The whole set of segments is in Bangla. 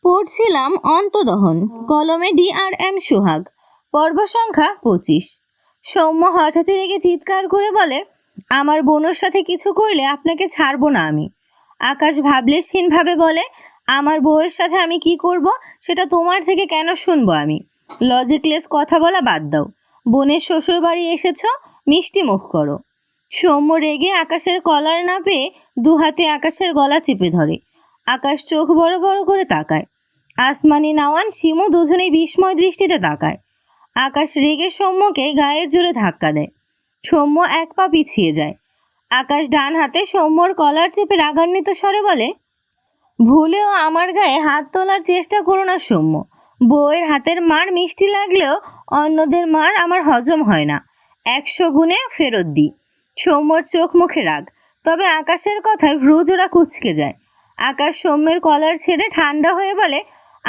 পড়ছিলাম অন্তদহন, কলমে DRM সোহাগ, পর্ব সংখ্যা 25। সৌম্য হঠাৎই রেগে চিৎকার করে বলে, আমার বোনের সাথে কিছু করলে আপনাকে ছাড়বো না আমি। আকাশ ভাবলেশহীনভাবে বলে, আমার বউয়ের সাথে আমি কি করব সেটা তোমার থেকে কেন শুনবো আমি? লজিকলেস কথা বলা বাদ দাও, বোনের শ্বশুর বাড়ি এসেছ, মিষ্টি মুখ করো। সৌম্য রেগে আকাশের কলার না পেয়ে দু হাতে আকাশের গলা চেপে ধরে। আকাশ চোখ বড় বড় করে তাকায়। আসমানি, নাওয়ান, শিমু দুজনেই বিস্ময় দৃষ্টিতে তাকায়। আকাশ রেগে সৌম্যকে গায়ের জোরে ধাক্কা দেয়। সৌম্য এক পা পিছিয়ে যায়। আকাশ ডান হাতে সৌম্যর কলার চেপে রাগান্বিত স্বরে বলে, ভুলেও আমার গায়ে হাত তোলার চেষ্টা করো না সৌম্য। বউয়ের হাতের মার মিষ্টি লাগলেও অন্যদের মার আমার হজম হয় না, 100 গুণে ফেরত দিই। সৌম্যর চোখ মুখে রাগ, তবে আকাশের কথায় ভ্রুজোড়া কুঁচকে যায়। আকাশ সৌম্যের কলার ছেড়ে ঠান্ডা হয়ে বলে,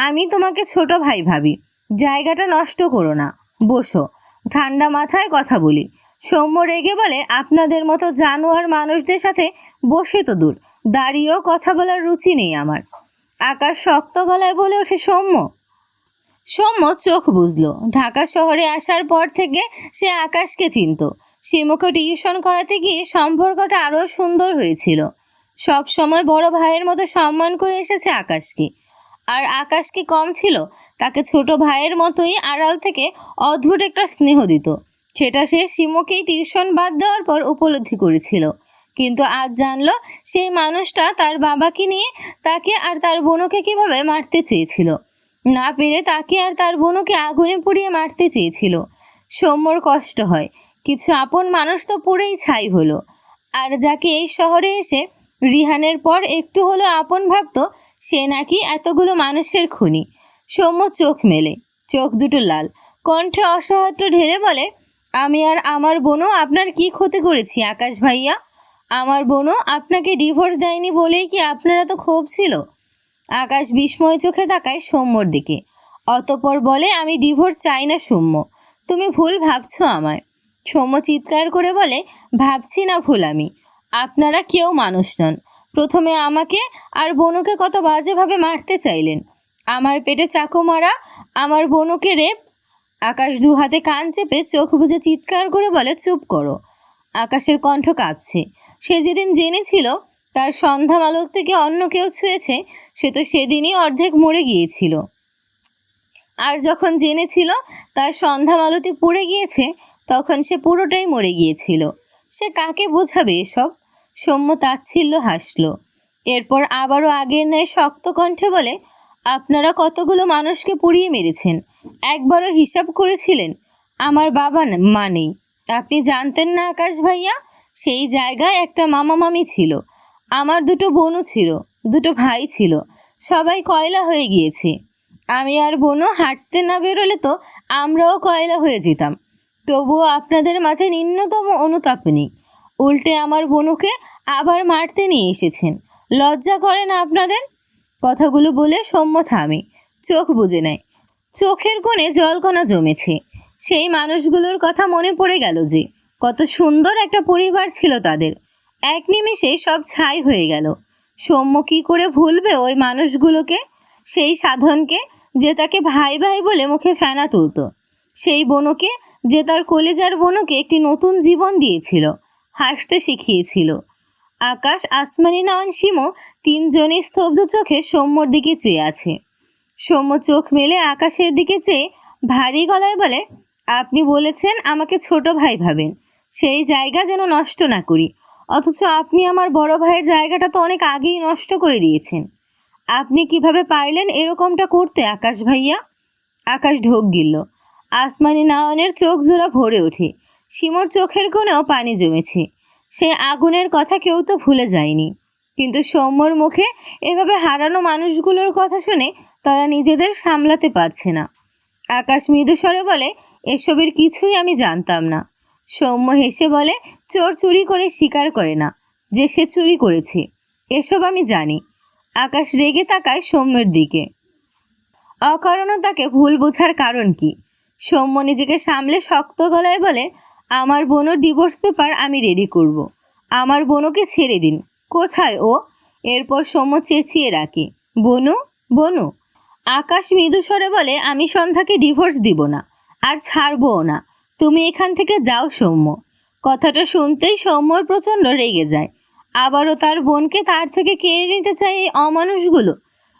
আমি তোমাকে ছোট ভাই ভাবি, জায়গাটা নষ্ট করো না, বসো, ঠান্ডা মাথায় কথা বলি। সৌম্য রেগে বলে, আপনাদের মতো জানোয়ার মানুষদের সাথে বসে তো দূর, দাঁড়িয়েও কথা বলার রুচি নেই আমার। আকাশ শক্ত গলায় বলে ওঠে, সৌম্য চোখ বুঝলো। ঢাকা শহরে আসার পর থেকে সে আকাশকে চিনত। শিমুকে টিউশন করাতে গিয়ে সম্পর্কটা আরও সুন্দর হয়েছিল। সব সময় বড় ভাইয়ের মতো সম্মান করে এসেছে আকাশকে। আর আকাশ কি কম ছিল? তাকে ছোট ভাইয়ের মতোই আড়াল থেকে অদ্ভুত একটা স্নেহ দিত। সেটা সে শিমুকেই টিউশন বাদ দেওয়ার পর উপলব্ধি করেছিল। কিন্তু আজ জানলো সেই মানুষটা তার বাবাকে নিয়ে তাকে আর তার বোনকে কিভাবে মারতে চেয়েছিল। না পেরে তাকে আর তার বোনকে আগুনে পুড়িয়ে মারতে চেয়েছিল। সৌম্যর কষ্ট হয়, কিছু আপন মানুষ তো পুড়েই ছাই হলো। আর যাকে এই শহরে এসে রিহানের পর একটু হলো আপন ভাবত, সে নাকি এতগুলো মানুষের খুনি। সৌম্য চোখ মেলে, চোখ দুটো লাল, কণ্ঠে অসহায়ত্ব ঢেলে বলে, আমি আর আমার বোনও আপনার কি ক্ষতি করেছি আকাশ ভাইয়া? আমার বোনও আপনাকে ডিভোর্স দেয়নি বলেই কি আপনারা তো ক্ষোভ ছিল? আকাশ বিস্ময় চোখে তাকায় সৌম্যর দিকে, অতঃপর বলে, আমি ডিভোর্স চাই না সৌম্য, তুমি ভুল ভাবছো আমায়। সৌম্য চিৎকার করে বলে, ভাবছি না ভুল আমি, আপনারা কেউ মানুষ নন। প্রথমে আমাকে আর বোনকে কত বাজেভাবে মারতে চাইলেন, আমার পেটে চাকু মারা, আমার বোনকে রেপ। আকাশ দু হাতে কান চেপে চোখ বুজে চিৎকার করে বলে, চুপ করো। আকাশের কণ্ঠ কাঁপছে। সে যেদিন জেনেছিল তার সন্ধ্যা মালক থেকে অন্য কেউ ছুঁয়েছে, সে তো সেদিনই অর্ধেক মরে গিয়েছিল। আর যখন জেনেছিল তার সন্ধ্যা মালতি পুড়ে গিয়েছে, তখন সে পুরোটাই মরে গিয়েছিল। সে কাকে বোঝাবে এসব? সৌম্য তাচ্ছিল্য হাসল। এরপর আবারও আগের ন্যায় শক্ত কণ্ঠে বলে, আপনারা কতগুলো মানুষকে পুড়িয়ে মেরেছেন, একবারও হিসাব করেছিলেন? আমার বাবা মা নেই, আপনি জানতেন না আকাশ ভাইয়া? সেই জায়গায় একটা মামা মামি ছিল, আমার দুটো বোনও ছিল, দুটো ভাই ছিল, সবাই কয়লা হয়ে গিয়েছে। আমি আর বোনও হাঁটতে না বেরোলে তো আমরাও কয়লা হয়ে যেতাম। তবুও আপনাদের মাঝে ন্যূনতম অনুতাপ নেই, উল্টে আমার বোনকে আবার মারতে নিয়ে এসেছেন। লজ্জা করে না আপনাদের? কথাগুলো বলে সৌম্য থামে, চোখ বুজে নেয়। চোখের কোণে জলকণা জমেছে। সেই মানুষগুলোর কথা মনে পড়ে গেল যে কত সুন্দর একটা পরিবার ছিল তাদের, এক নিমেষে সব ছাই হয়ে গেল। সৌম্য কী করে ভুলবে ওই মানুষগুলোকে, সেই সাধনকে যে তাকে ভাই ভাই বলে মুখে ফেনা তুলত, সেই বোনকে যে তার কলেজার বোনকে একটি নতুন জীবন দিয়েছিল, হাসতে শিখিয়েছিল। আকাশ, আসমানি, নাওয়ান, শিমু তিনজনই স্তব্ধ চোখে সৌম্যর দিকে চেয়ে আছে। সৌম্য চোখ মেলে আকাশের দিকে চেয়ে ভারী গলায় বলে, আপনি বলেছেন আমাকে ছোট ভাই ভাবেন, সেই জায়গা যেন নষ্ট না করি, অথচ আপনি আমার বড় ভাইয়ের জায়গাটা তো অনেক আগেই নষ্ট করে দিয়েছেন। আপনি কিভাবে পারলেন এরকমটা করতে আকাশ ভাইয়া? আকাশ ঢোক গিলল। আসমানি নাওয়ানের চোখ জোড়া ভরে ওঠে। শিমুর চোখের কোণেও পানি জমেছে। সে আগুনের কথা কেউ তো ভুলে যায়নি, কিন্তু সৌম্যর মুখে এভাবে হারানো মানুষগুলোর কথা শুনে তারা নিজেদের সামলাতে পারছে না। আকাশ মৃদু স্বরে বলে, এসবের কিছুই আমি জানতাম না। সৌম্য হেসে বলে, চোর চুরি করে স্বীকার করে না যে সে চুরি করেছে, এসব আমি জানি। আকাশ রেগে তাকায় সৌম্যের দিকে। অকারণে তাকে ভুল বোঝার কারণ কি? সৌম্য নিজেকে সামলে শক্ত গলায় বলে, আমার বোনও ডিভোর্স পেপার আমি রেডি করব। আমার বোনকে ছেড়ে দিন। কোথায় ও? এরপর সৌম্য চেঁচিয়ে রাখে, বনু, বনু। আকাশ মৃদু স্বরে বলে, আমি সন্ধ্যাকে ডিভোর্স দিব না, আর ছাড়বও না। তুমি এখান থেকে যাও সৌম্য। কথাটা শুনতেই সৌম্যর প্রচণ্ড রেগে যায়। আবারও তার বোনকে তার থেকে কেড়ে নিতে চায় এই অমানুষগুলো।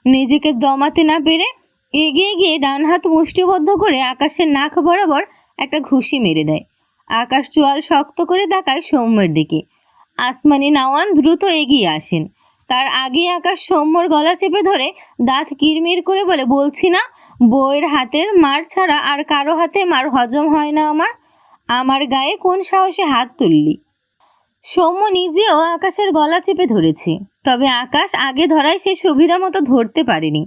নিজেকে দমাতে না পেরে এগিয়ে গিয়ে ডান হাত মুষ্টিবদ্ধ করে আকাশের নাক বরাবর একটা ঘুষি মেরে দেয়। আকাশ চোয়াল শক্ত করে তাকায় সৌম্যের দিকে। আসমানি নাওয়ান দ্রুত এগিয়ে আসেন। তার আগে আকাশ সৌম্যর গলা চেপে ধরে দাঁত কিরমির করে বলে, বলছি না বউয়ের হাতের মার ছাড়া আর কারো হাতে মার হজম হয় না আমার গায়ে কোন সাহসে হাত তুললি? সৌম্য নিজেও আকাশের গলা চেপে ধরেছে, তবে আকাশ আগে ধরায় সে সুবিধা মতো ধরতে পারেনি।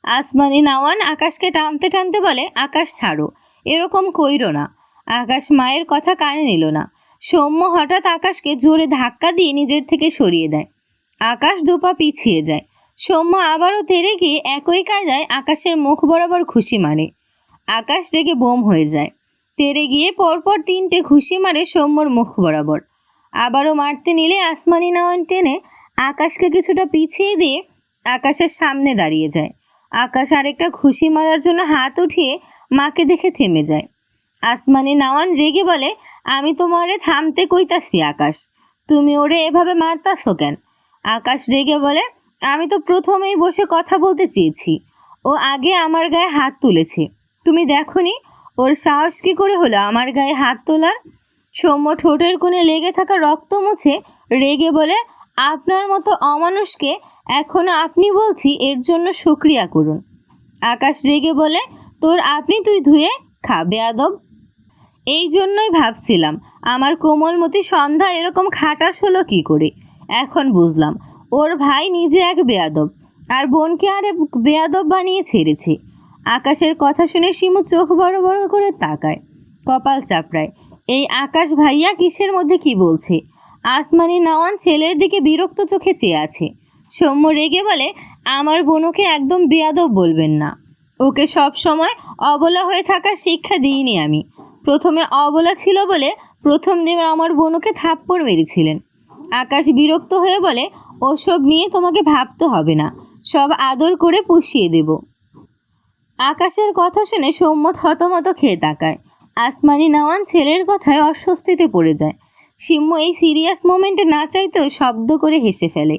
আসমানি নাওয়ান আকাশকে টানতে টানতে বলে, আকাশ ছাড়ো, এরকম কইরো না। আকাশ মায়ের কথা কানে নিল না। সৌম্য হঠাৎ আকাশকে জোরে ধাক্কা দিয়ে নিজের থেকে সরিয়ে দেয়। আকাশ দুপা পিছিয়ে যায়। সৌম্য আবারও তেড়ে গিয়ে একই কায়দায় আকাশের মুখ বরাবর ঘুষি মারে। আকাশ রেগে বোম হয়ে যায়। তেড়ে গিয়ে পরপর 3টে ঘুষি মারে সৌম্যর মুখ বরাবর। আবারও মারতে নিলে আসমানি নাওয়ান টেনে আকাশকে কিছুটা পিছিয়ে দিয়ে আকাশের সামনে দাঁড়িয়ে যায়। আকাশ আরেকটা ঘুষি মারার জন্য হাত উঠিয়ে মাকে দেখে থেমে যায়। আসমানি নাওয়ান রেগে বলে, আমি তোমারে থামতে কইতাছি আকাশ, তুমি ওরে এভাবে মারতাছো কেন? আকাশ রেগে বলে, আমি তো প্রথমেই বসে কথা বলতে চেয়েছি, ও আগে আমার গায়ে হাত তুলেছে। তুমি দেখোনি ওর সাহস কী করে হলো আমার গায়ে হাত তোলার? সৌম্য ঠোঁটের কোণে লেগে থাকা রক্ত মুছে রেগে বলে, আপনার মতো অমানুষকে এখনও আপনি বলছি এর জন্য শুকরিয়া করুন। আকাশ রেগে বলে, তোর আপনি তুই ধুয়ে খা বেয়াদব। এই জন্যই ভাবছিলাম আমার কোমলমতি সন্ধ্যা এরকম খাটাস হলো কী করে। এখন বুঝলাম ওর ভাই নিজে এক বেয়াদব, আর বোনকে আরে বেয়াদব বানিয়ে ছেড়েছে। আকাশের কথা শুনে শিমু চোখ বড় বড় করে তাকায়, কপাল চাপড়ায়। এই আকাশ ভাইয়া কিসের মধ্যে কি বলছে? আসমানি নাওয়ান ছেলের দিকে বিরক্ত চোখে চেয়ে আছে। সৌম্য রেগে বলে, আমার বোনকে একদম বেয়াদব বলবেন না। ওকে সব সময় অবলা হয়ে থাকার শিক্ষা দিইনি আমি। প্রথমে অবলা ছিল বলে প্রথম দিন আমার বোনকে থাপ্পড় মেরেছিলেন। আকাশ বিরক্ত হয়ে বলে, ওসব নিয়ে তোমাকে ভাবতে হবে না, সব আদর করে পুষিয়ে দেব। আকাশের কথা শুনে সৌম্য থতমত খেয়ে তাকায়। আসমানি নাওয়ান ছেলের কথায় অস্বস্তিতে পড়ে যায়। শিমু এই সিরিয়াস মোমেন্টে না চাইতেও শব্দ করে হেসে ফেলে।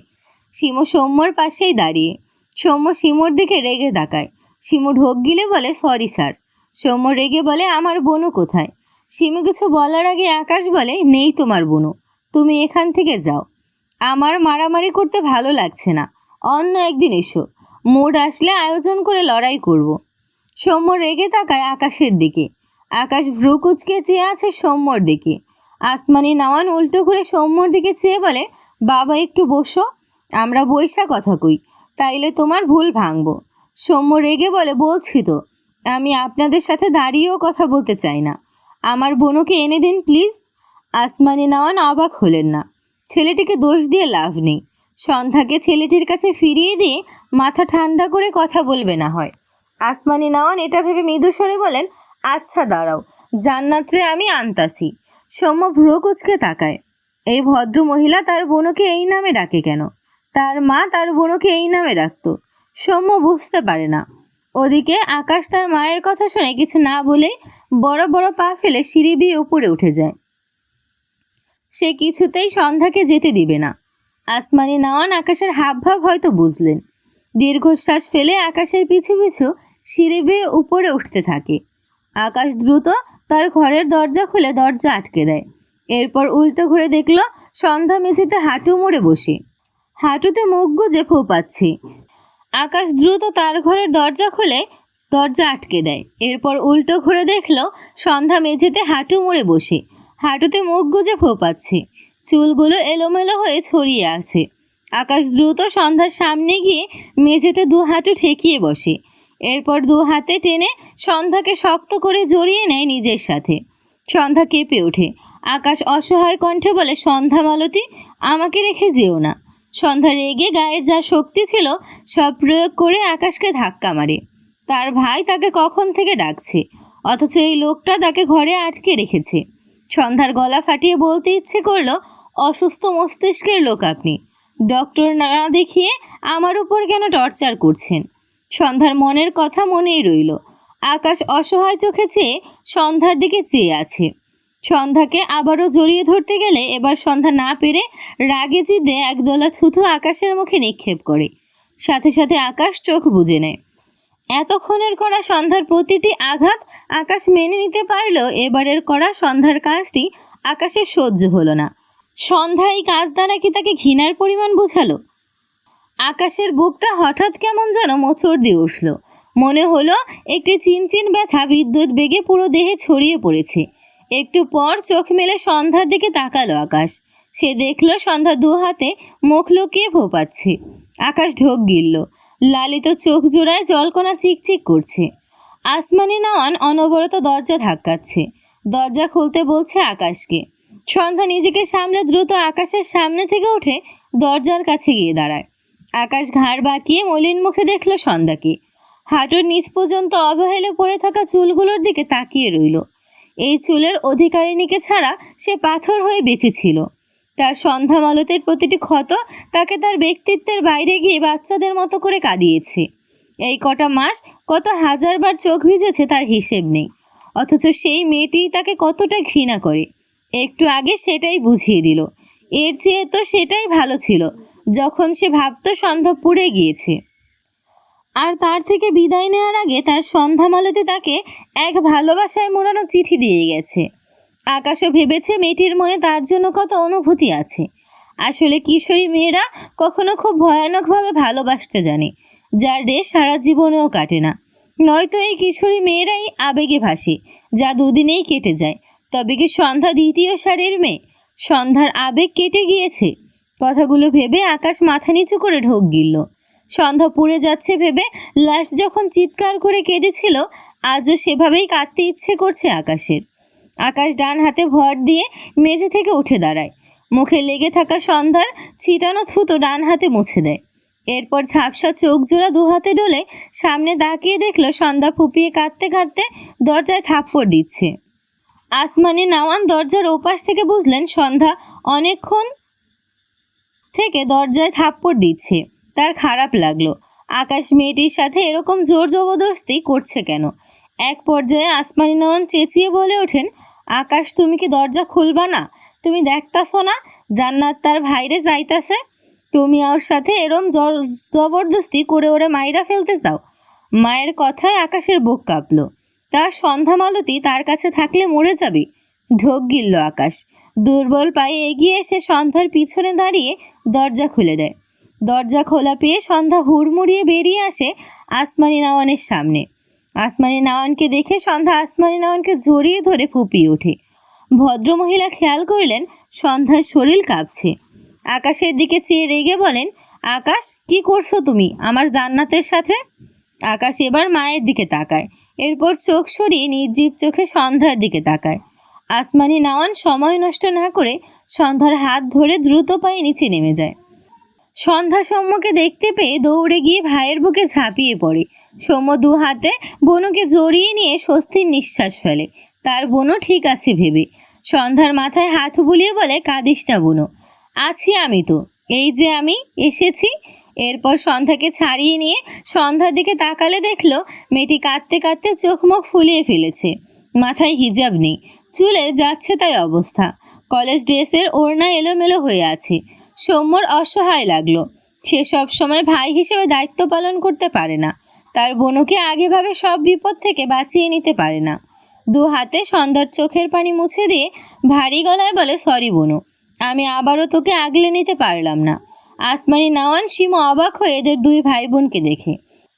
শিমু সৌম্যর পাশেই দাঁড়িয়ে। সৌম্য শিমুর দিকে রেগে তাকায়। শিমু ঢোক গিলে বলে, সরি স্যার। সৌম্য রেগে বলে, আমার বোনু কোথায়? শিমু কিছু বলার আগে আকাশ বলে, নেই তোমার বোনু, তুমি এখান থেকে যাও। আমার মারামারি করতে ভালো লাগছে না, অন্য একদিন এসো, মুড আসলে আয়োজন করে লড়াই করব। সৌম্য রেগে তাকায় আকাশের দিকে। আকাশ ভ্রু কুচকে চেয়ে আছে সৌম্যর দিকে। আসমানি নাওয়ান উল্টো করে সৌম্যর দিকে চেয়ে বলে, বাবা একটু বসো, আমরা বইসা কথা কই, তাইলে তোমার ভুল ভাঙবো। সৌম্য রেগে বলে, বলছি তো আমি আপনাদের সাথে দাঁড়িয়েও কথা বলতে চাই না, আমার বোনকে এনে দিন প্লিজ। আসমানি নাওয়ান অবাক হলেন না। ছেলেটিকে দোষ দিয়ে লাভ নেই। সন্ধ্যাকে ছেলেটির কাছে ফিরিয়ে দিয়ে মাথা ঠান্ডা করে কথা বলবে না হয়। আসমানি নাওয়ান এটা ভেবে মৃদু স্বরে বলেন, আচ্ছা দাঁড়াও, জান্নাতরে আমি আনতাছি। সৌম্য ভ্রু কুচকে তাকায়। এই ভদ্র মহিলা তার বোনকে এই নামে ডাকে কেন? তার মা তার বোনকে এই নামে ডাকত। সৌম্য বুঝতে পারে না। ওদিকে আকাশ তার মায়ের কথা শুনে কিছু না বলে বড় বড় পা ফেলে সিঁড়ি বেয়ে উপরে উঠে যায়। সে কিছুতেই সন্ধ্যাকে যেতে দিবে না। আসমানি নাওয়ান আকাশের হাবভাব হয়তো বুঝলেন। দীর্ঘশ্বাস ফেলে আকাশের পিছু পিছু সিঁড়ি বেয়ে উপরে উঠতে থাকে। আকাশ দ্রুত তার ঘরের দরজা খুলে দরজা আটকে দেয়। এরপর উল্টো ঘুরে দেখল সন্ধ্যা মেঝেতে হাঁটু মুড়ে বসে, হাঁটুতে মুখ গুজে ফোঁপাচ্ছে। আকাশ দ্রুত তার ঘরের দরজা খুলে দরজা আটকে দেয়। এরপর উল্টো ঘুরে দেখল সন্ধ্যা মেঝেতে হাঁটু মুড়ে বসে, হাঁটুতে মুখ গুজে ফোঁপাচ্ছে। চুলগুলো এলোমেলো হয়ে ছড়িয়ে আছে। আকাশ দ্রুত সন্ধ্যার সামনে গিয়ে মেঝেতে দু হাঁটু ঠেকিয়ে বসে। এরপর দু হাতে টেনে সন্ধ্যাকে শক্ত করে জড়িয়ে নেয় নিজের সাথে। সন্ধ্যা কেঁপে ওঠে। আকাশ অসহায় কণ্ঠে বলে, সন্ধ্যা মালতী, আমাকে রেখে যেও না। সন্ধ্যা রেগে গায়ের যা শক্তি ছিল সব প্রয়োগ করে আকাশকে ধাক্কা মারে। তার ভাই তাকে কখন থেকে ডাকছে, অথচ এই লোকটা তাকে ঘরে আটকে রেখেছে। সন্ধ্যার গলা ফাটিয়ে বলতে ইচ্ছে করলো, অসুস্থ মস্তিষ্কের লোক আপনি, ডক্টর না দেখিয়ে আমার উপর কেন টর্চার করছেন? সন্ধ্যার মনের কথা মনেই রইল। আকাশ অসহায় চোখে চেয়ে সন্ধ্যার দিকে চেয়ে আছে। সন্ধ্যাকে আবারও জড়িয়ে ধরতে গেলে এবার সন্ধ্যা না পেরে রাগে জিদে একদলা থুথু আকাশের মুখে নিক্ষেপ করে। সাথে সাথে আকাশ চোখ বুজে নেয়। এতক্ষণের করা সন্ধ্যার প্রতিটি আঘাত আকাশ মেনে নিতে পারলেও এবারের করা সন্ধ্যার কাজটি আকাশের সহ্য হলো না। সন্ধ্যা এই কাজ দ্বারা কি তাকে ঘৃণার পরিমাণ বোঝালো? আকাশের বুকটা হঠাৎ কেমন যেন মোচড় দিয়ে উঠল। মনে হলো একটি চিনচিন ব্যথা বিদ্যুৎ বেগে পুরো দেহে ছড়িয়ে পড়েছে। একটু পর চোখ মেলে সন্ধ্যার দিকে তাকালো আকাশ। সে দেখল সন্ধ্যা দু হাতে মুখ লুকিয়ে ফোপাচ্ছে। আকাশ ঢোক গিলল। লালিত চোখ জোড়ায় জলকণা চিকচিক করছে। আসমানি নয়ন অনবরত দরজা ধাক্কাচ্ছে। দরজা খুলতে বলছে আকাশকে। সন্ধ্যা নিজেকে সামলে দ্রুত আকাশের সামনে থেকে উঠে দরজার কাছে গিয়ে দাঁড়ায়। আকাশ ঘাড় বাঁকিয়ে মলিন মুখে দেখল সন্ধ্যাকে। হাঁটুর নিচ পর্যন্ত অবহেলে পড়ে থাকা চুলগুলোর দিকে তাকিয়ে রইল। এই চুলের অধিকারিণীকে ছাড়া সে পাথর হয়ে বেঁচেছিল। তার সন্ধ্যা মালতের প্রতিটি ক্ষত তাকে তার ব্যক্তিত্বের বাইরে গিয়ে বাচ্চাদের মতো করে কাঁদিয়েছে। এই কটা মাস কত হাজারবার চোখ ভিজেছে তার হিসেব নেই। অথচ সেই মেয়েটি তাকে কতটা ঘৃণা করে একটু আগে সেটাই বুঝিয়ে দিল। এর চেয়ে তো সেটাই ভালো ছিল যখন সে ভাবত সন্ধ্যা পুড়ে গিয়েছে। আর তার থেকে বিদায় নেওয়ার আগে তার সন্ধ্যা মালতী তাকে এক ভালোবাসায় মোড়ানো চিঠি দিয়ে গেছে। আকাশও ভেবেছে মেয়েটির মনে তার জন্য কত অনুভূতি আছে। আসলে কিশোরী মেয়েরা কখনো খুব ভয়ানকভাবে ভালোবাসতে জানে, যার রেশ সারা জীবনেও কাটে না। নয়তো এই কিশোরী মেয়েরাই আবেগে ভাসে, যা দুদিনেই কেটে যায়। তবে কি সন্ধ্যা দ্বিতীয় সারির মেয়ে? সন্ধ্যার আবেগ কেটে গিয়েছে। কথাগুলো ভেবে আকাশ মাথা নিচু করে ঢোক গিলল। সন্ধ্যা পুড়ে যাচ্ছে ভেবে লাশ যখন চিৎকার করে কেঁদেছিল, আজও সেভাবেই কাঁদতে ইচ্ছে করছে আকাশের। আকাশ ডান হাতে ভর দিয়ে মেঝে থেকে উঠে দাঁড়ায়। মুখে লেগে থাকা সন্ধ্যার ছিটানো থুতো ডান হাতে মুছে দেয়। এরপর ঝাপসা চোখ জোড়া দু হাতে ডলে সামনে তাকিয়ে দেখল সন্ধ্যা ফুপিয়ে কাঁদতে কাঁদতে দরজায় থাপ্পড় দিচ্ছে। আসমানি নওয়ান দরজার ওপাশ থেকে বুঝলেন সন্ধ্যা অনেকক্ষণ থেকে দরজায় থাপ্পড় দিচ্ছে। তার খারাপ লাগলো। আকাশ মেয়েটির সাথে এরকম জোর জবরদস্তি করছে কেন? এক পর্যায়ে আসমানি নওয়ান চেঁচিয়ে বলে ওঠেন, আকাশ, তুমি কি দরজা খুলবা না? তুমি দেখতাছো না জান্নাত তার ভাইরে যাইতাছে? তুমি ওর সাথে এরম জবরদস্তি করে ওরে মাইরা ফেলতে চাও? মায়ের কথায় আকাশের বুক কাঁপলো। তার সন্ধ্যা মালতী তার কাছে থাকলে মরে যাবে। ঢোক গিলল আকাশ। দুর্বল পায়ে এগিয়ে এসে সন্ধ্যার পিছনে দাঁড়িয়ে দরজা খুলে দেয়। দরজা খোলা পেয়ে সন্ধ্যা হুড়মুড়িয়ে বেরিয়ে আসে আসমানি নওয়ানের সামনে। আসমানি নওয়ানকে দেখে সন্ধ্যা আসমানি নওয়ানকে জড়িয়ে ধরে ফুপিয়ে ওঠে। ভদ্রমহিলা খেয়াল করলেন সন্ধ্যার শরীর কাঁপছে। আকাশের দিকে চেয়ে রেগে বলেন, আকাশ, কি করছো তুমি আমার জান্নাতের সাথে? আকাশ এবার মায়ের দিকে তাকায়। এরপর চোখ সরিয়ে নির্জীব চোখে সন্ধ্যার দিকে তাকায়। আসমানি নওয়ান সময় নষ্ট না করে সন্ধ্যার হাত ধরে দ্রুত পায়ে নিচে নেমে যায়। সন্ধ্যা সৌম্যকে দেখতে পেয়ে দৌড়ে গিয়ে ভাইয়ের বুকে ঝাঁপিয়ে পড়ে। সৌম্য দু হাতে বনুকে জড়িয়ে নিয়ে স্বস্তির নিঃশ্বাস ফেলে। তার বোনও ঠিক আছে ভেবে। সন্ধ্যার মাথায় হাত বুলিয়ে বলে, কাঁদিস না বোনু, আছি আমি তো, এই যে আমি এসেছি। এরপর সন্ধ্যাকে ছাড়িয়ে নিয়ে সন্ধ্যার দিকে তাকালে দেখলো মেয়েটি কাঁদতে কাঁদতে চোখ মুখ ফুলিয়ে ফেলেছে। মাথায় হিজাব নেই, চুলে যাচ্ছে তাই অবস্থা। কলেজ ড্রেসের ওড়না এলোমেলো হয়ে আছে। সৌম্যর অসহায় লাগলো। সে সব সময় ভাই হিসেবে দায়িত্ব পালন করতে পারে না। তার বোনকে আগেভাবে সব বিপদ থেকে বাঁচিয়ে নিতে পারে না। দু হাতে সন্ধ্যার চোখের পানি মুছে দিয়ে ভারী গলায় বলে, সরি বোনু, আমি আবারও তোকে আগলে নিতে পারলাম না। আসমানি নওয়ান শিমু অবাক হয়ে এদের দুই ভাই বোনকে দেখে।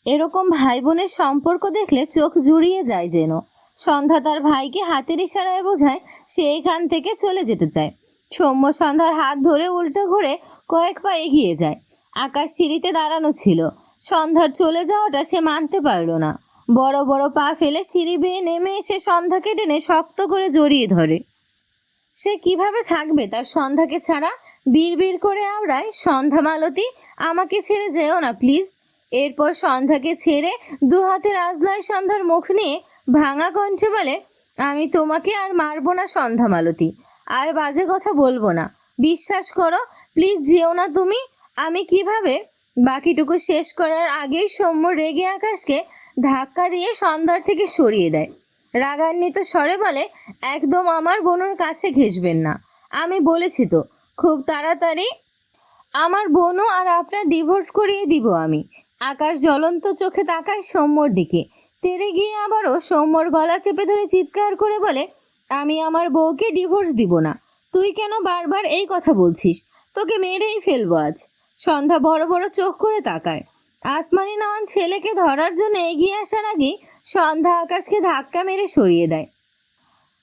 এরকম ভাই বোনের সম্পর্ক দেখলে চোখ জুড়িয়ে যায় যেন। সন্ধ্যা তার ভাইকে হাতের ইশারায় বোঝায় সে এখান থেকে চলে যেতে চায়। সৌম্য সন্ধ্যার হাত ধরে উল্টো ঘুরে কয়েক পা এগিয়ে যায়। আকাশ সিঁড়িতে দাঁড়ানো ছিল। সন্ধ্যার চলে যাওয়াটা সে মানতে পারল না। বড় বড় পা ফেলে সিঁড়ি বেয়ে নেমে এসে সন্ধ্যাকে টেনে শক্ত করে জড়িয়ে ধরে। সে কিভাবে থাকবে তার সন্ধ্যাকে ছাড়া? বিড়বিড় করে আওড়ায়, সন্ধ্যা মালতী, আমাকে ছেড়ে যেও না প্লিজ। এরপর সন্ধ্যাকে ছেড়ে দু হাতের আজলায় সন্ধ্যার মুখ নিয়ে ভাঙা কণ্ঠে বলে, আমি তোমাকে আর মারবো না সন্ধ্যা মালতী, আর বাজে কথা বলবো না, বিশ্বাস করো, প্লিজ যেও না তুমি। আমি কিভাবে বাকিটুকু শেষ করার আগেই সৌম্য রেগে আকাশকে ধাক্কা দিয়ে সন্ধ্যার থেকে সরিয়ে দেয়। রাগান্বিত স্বরে বলে, একদম আমার বোনুর কাছে ঘেঁষবেন না। আমি বলেছি তো খুব তাড়াতাড়ি আমার বোনও আর আপনার ডিভোর্স করিয়ে দিব আমি। আকাশ জ্বলন্ত চোখে তাকায় সৌম্যর দিকে, তেড়ে গিয়ে আবারও সৌম্যর গলা চেপে ধরে চিৎকার করে বলে, আমি আমার বউকে ডিভোর্স দিব না। তুই কেন বারবার এই কথা বলছিস? তোকে মেরেই ফেলবো আজ। সন্ধ্যা বড় বড় চোখ করে তাকায়। আসমানি নওয়ান ছেলেকে ধরার জন্য এগিয়ে আসার আগেই সন্ধ্যা আকাশকে ধাক্কা মেরে সরিয়ে দেয়।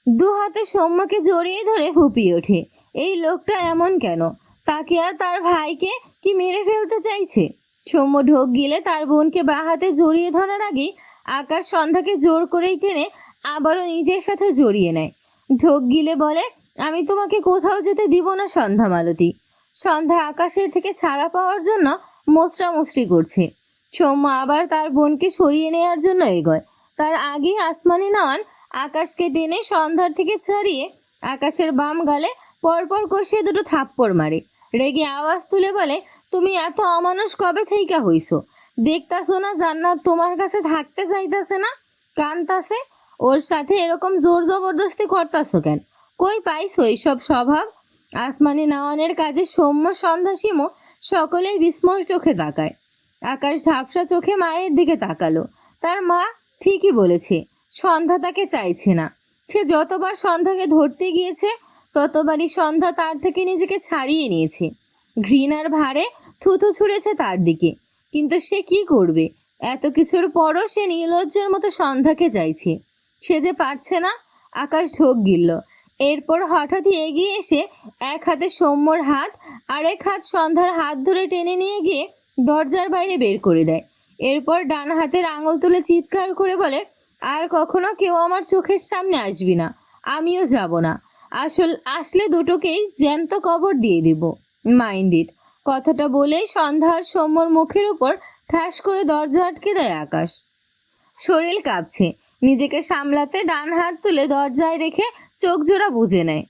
দু হাতে সৌম্যকে জড়িয়ে ধরে ফুপিয়ে ওঠে, এই লোকটা এমন কেন? তাকে আর তার ভাইকে কি মেরে ফেলতে চাইছে? সৌম্য ঢোক গিলে তার বোনকে বাঁ হাতে জড়িয়ে ধরার আগেই আকাশ সন্ধ্যাকে জোর করেই টেনে আবারও নিজের সাথে জড়িয়ে নেয়। ঢোক গিলে বলে, আমি তোমাকে কোথাও যেতে দিব না সন্ধ্যা মালতী। সন্ধ্যা আকাশের থেকে ছাড়া পাওয়ার জন্য মোচড়ামুচড়ি করছে। সৌম্য আবার তার বোনকে সরিয়ে নেওয়ার জন্য এগোয়। তার আগেই আসমানি নওয়ান আকাশকে টেনে সন্ধ্যার থেকে ছাড়িয়ে আকাশের বাম গালে পরপর কষিয়ে দুটো থাপ্পড় মারে। রেগে আওয়াজ তুলে বলে, তুমি এত অমানুষ কবে থেইকা হইছো? দেখতাছো না জান্নাত তোমার কাছে থাকতে চাইতাছে না, কানতাছে? ওর সাথে এরকম জোর জবরদস্তি করতাছো কেন? কই পাইছো এইসব স্বভাব? আসমানি নওয়ানের কাজে সৌম্য, সন্ধ্যা, শিমু সকলেই বিস্ময় চোখে তাকায়। আকাশ ঝাপসা চোখে মায়ের দিকে তাকালো। তার মা ঠিকই বলেছে, সন্ধ্যা তাকে চাইছে না। সে যতবার সন্ধ্যাকে ধরতে গিয়েছে ততবারই সন্ধ্যা তার থেকে নিজেকে ছাড়িয়ে নিয়েছে। ঘৃণার ভারে থুথু ছুঁড়েছে তার দিকে। কিন্তু সে কি করবে? এত কিছুর পরও সে নির্লজ্জের মতো সন্ধ্যাকে চাইছে। সে যে পারছে না। আকাশ ঢোক গিলল। এরপর হঠাৎই এগিয়ে এসে এক হাতে সৌম্যর হাত, আরেক হাত সন্ধ্যার হাত ধরে টেনে নিয়ে গিয়ে দরজার বাইরে বের করে দেয়। এরপর ডান হাতের আঙুল তুলে চিৎকার করে বলে, আর কখনো কেউ আমার চোখের সামনে আসবি না, আমিও যাব না। আসলে দুটোকেই জ্যান্ত কবর দিয়ে দিব, মাইন্ড ইট। কথাটা বলেই সন্ধ্যার সৌম্যর মুখের উপর ঠাস করে দরজা আটকে দেয় আকাশ। শরীর কাঁপছে। নিজেকে সামলাতে ডান হাত তুলে দরজায় রেখে চোখ জোড়া বুজে নেয়।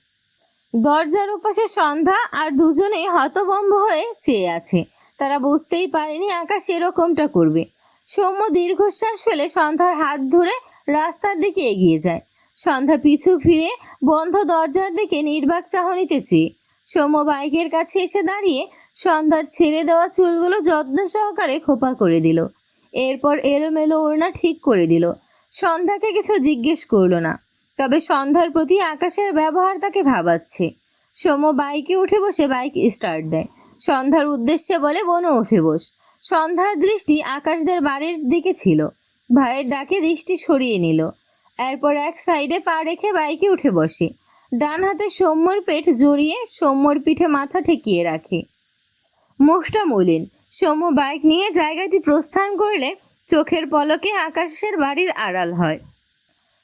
দরজার ওপাশে সন্ধ্যা আর দুজনেই হতভম্ব হয়ে চেয়ে আছে। তারা বুঝতেই পারেনি আকাশ এরকমটা করবে। সৌম্য দীর্ঘশ্বাস ফেলে সন্ধ্যার হাত ধরে রাস্তার দিকে এগিয়ে যায়। সন্ধ্যা পিছু ফিরে বন্ধ দরজার দিকে নির্বাক চাহনিতে চেয়ে। সৌম্য বাইকের কাছে এসে দাঁড়িয়ে সন্ধ্যার ছেড়ে দেওয়া চুলগুলো যত্ন সহকারে খোপা করে দিল। এরপর এলোমেলো ওড়না ঠিক করে দিল। সন্ধ্যাকে কিছু জিজ্ঞেস করলো না, তবে সন্ধ্যার প্রতি আকাশের ব্যবহার তাকে ভাবাচ্ছে। সৌম্য বাইকে উঠে বসে বাইক স্টার্ট দেয়। সন্ধ্যার উদ্দেশ্যে বলে, বোনও উঠে বস। সন্ধ্যার দৃষ্টি আকাশদের বাড়ির দিকে ছিল। ভাইয়ের ডাকে দৃষ্টি সরিয়ে নিল। এরপর এক সাইডে পা রেখে বাইকে উঠে বসে। ডান হাতে সৌম্যর পেট জড়িয়ে সৌম্যর পিঠে মাথা ঠেকিয়ে রাখে। মুখটা মলিন। সৌম্য বাইক নিয়ে জায়গাটি প্রস্থান করলে চোখের পলকে আকাশের বাড়ির আড়াল হয়।